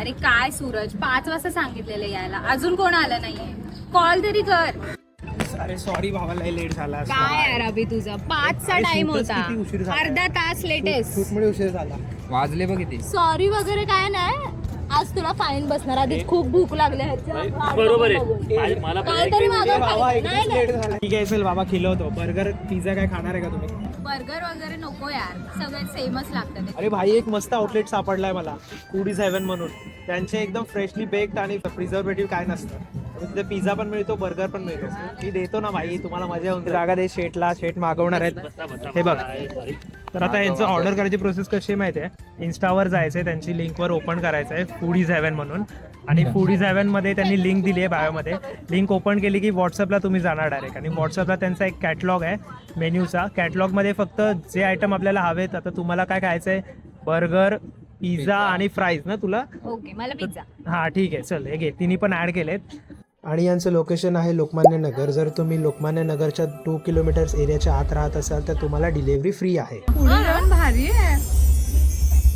अरे काय सूरज, 5 वाजता सांगितलेलं यायला, अजून कोण आलं नाहीये. कॉल तरी कर. अरे सॉरी भावा, लय लेट झाला. काय यार अभि, तुझा 5चा टाइम होता, किती उशीर झाला. अर्धा तास लेटेस्ट. शूटमुळे उशीर झाला. वाजले बघ किती. सॉरी वगैरे काय नाही, आज तुला फाईन बसणार. आधीच खूप भूक लागली बरोबर आहे. मला काहीतरी मागव. भावा नाही एकदम लेट झाला. ठीक आहे चल बाबा, खिलवतो. बर्गर पिझ्झा काय खाणार आहे का तुम्ही? बर्गर वगैरे नको यार, सगळे सेमच लागतात. अरे भाई, एक मस्त आउटलेट सापडलाय मला, फूड इज हेवन म्हणून. त्यांचे एकदम फ्रेशली बेक्ड आणि प्रिझर्वेटिव्ह काय नसतं. तिथे पिझ्झा पण मिळतो, बर्गर पण मिळतो. मी देतो ना भाई, तुम्हाला मजा येऊन जागा दे. शेटला, शेट मागवणार आहेत हे बघ. तर आता यांचं ऑर्डर करायची प्रोसेस कशी आहे माहिती आहे? इन्स्टावर जायचं आहे, त्यांची लिंकवर ओपन करायचं आहे फूड इज हेवन म्हणून. आणि फूड इज हेवनमध्ये त्यांनी लिंक दिली आहे बायोमध्ये. लिंक ओपन केली की व्हॉट्सअपला तुम्ही जाणार डायरेक्ट. आणि व्हॉट्सअपला त्यांचा एक कॅटलॉग आहे मेन्यूचा. कॅटलॉगमध्ये फक्त जे आयटम आपल्याला हवेत, आता तुम्हाला काय खायचं आहे, बर्गर, पिझ्झा आणि फ्राईज ना तुला? ओके, मला पिझ्झा. हां ठीक आहे, चल हे घे. तिन्ही पण ॲड केलेत. आणि यांचं लोकेशन आहे लोकमान्य नगर. जर तुम्ही लोकमान्य नगरच्या 2 किलोमीटर्स एरियाच्या आत राहत असाल तर तुम्हाला डिलिव्हरी फ्री आहे. भारी आहे.